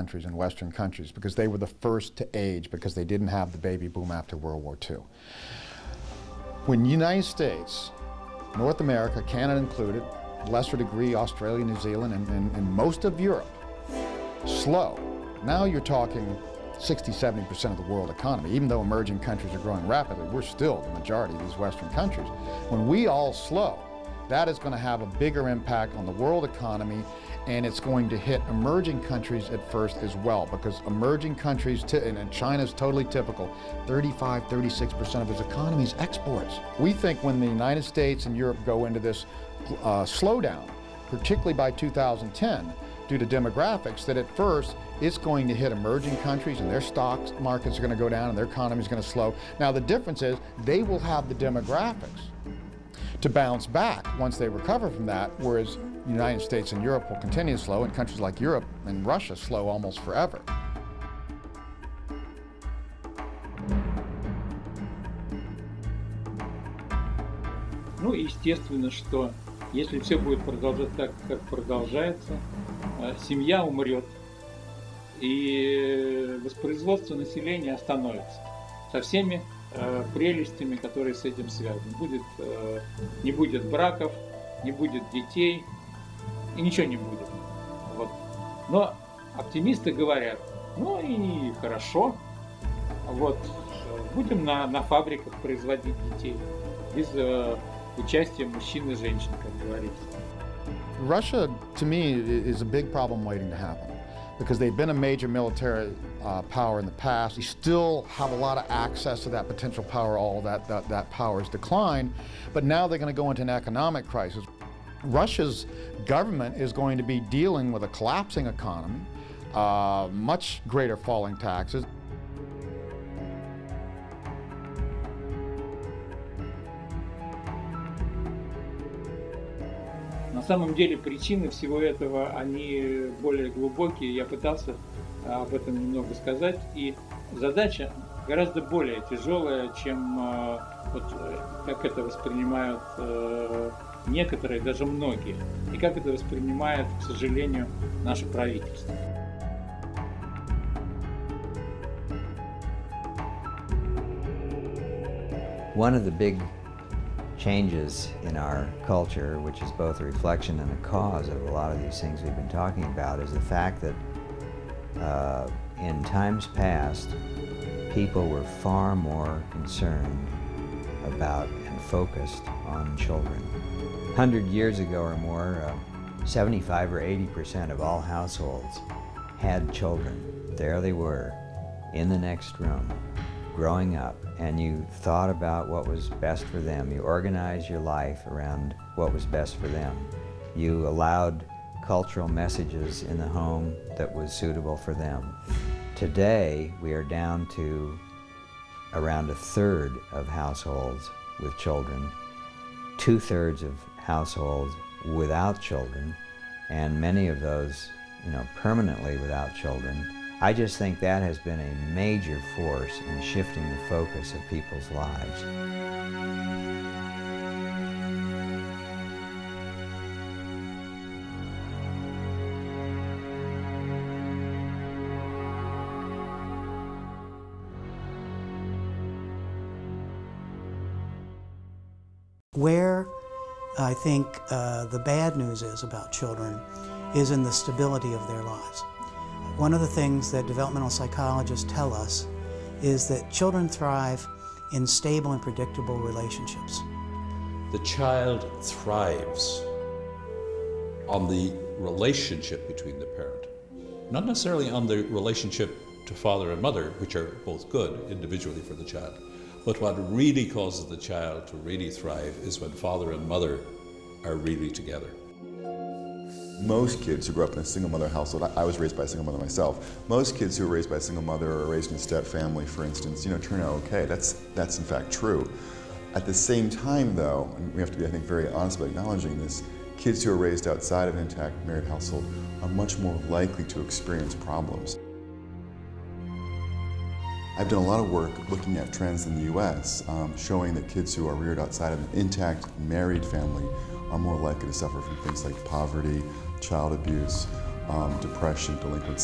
countries and Western countries because they were the first to age because they didn't have the baby boom after World War II. When the United States, North America, Canada included, lesser degree Australia, New Zealand, and most of Europe, slow. Now you're talking 60–70% of the world economy. Even though emerging countries are growing rapidly, we're still the majority of these Western countries. When we all slow, that is going to have a bigger impact on the world economy, and it's going to hit emerging countries at first as well, because emerging countries, and China's totally typical, 35–36% of its economy is exports. We think when the United States and Europe go into this slowdown, particularly by 2010, due to demographics, that at first it's going to hit emerging countries and their stock markets are going to go down and their economy is going to slow. Now the difference is they will have the demographics to bounce back once they recover from that, whereas the United States and Europe will continue to slow, and countries like Europe and Russia slow almost forever. Ну, естественно, что если все будет продолжаться так, как продолжается, семья умрет, и воспроизводство населения остановится со всеми прелестями, которые с этим связаны. Не будет браков, не будет детей, и ничего не будет. Вот. Но оптимисты говорят, ну и хорошо, вот, будем на фабриках производить детей без участия мужчин и женщин, как говорится. Russia, to me, is a big problem waiting to happen, because they've been a major military power in the past. They still have a lot of access to that potential power. All that power has declined, but now they're going to go into an economic crisis. Russia's government is going to be dealing with a collapsing economy, much greater falling taxes. На самом деле причины всего этого, они более глубокие, я пытался об этом немного сказать, и задача гораздо более тяжелая, чем вот, как это воспринимают некоторые, даже многие, и как это воспринимает, к сожалению, наше правительство. One of the big changes in our culture, which is both a reflection and a cause of a lot of these things we've been talking about, is the fact that in times past, people were far more concerned about and focused on children. 100 years ago or more, 75 or 80% of all households had children. There they were, in the next room, growing up, and you thought about what was best for them. You organized your life around what was best for them. You allowed cultural messages in the home that was suitable for them. Today, we are down to around 1/3 of households with children, 2/3 of households without children, and many of those, permanently without children. I just think that has been a major force in shifting the focus of people's lives. Where I think the bad news is about children is in the stability of their lives. One of the things that developmental psychologists tell us is that children thrive in stable and predictable relationships. The child thrives on the relationship between the parent, not necessarily on the relationship to father and mother, which are both good individually for the child. But what really causes the child to really thrive is when father and mother are really together. Most kids who grow up in a single mother household, I was raised by a single mother myself, most kids who are raised by a single mother or raised in a step family, for instance, turn out okay. That's in fact true. At the same time though, and we have to be, I think, very honest about acknowledging this, kids who are raised outside of an intact married household are much more likely to experience problems. I've done a lot of work looking at trends in the US, showing that kids who are reared outside of an intact married family are more likely to suffer from things like poverty, child abuse, depression, delinquency.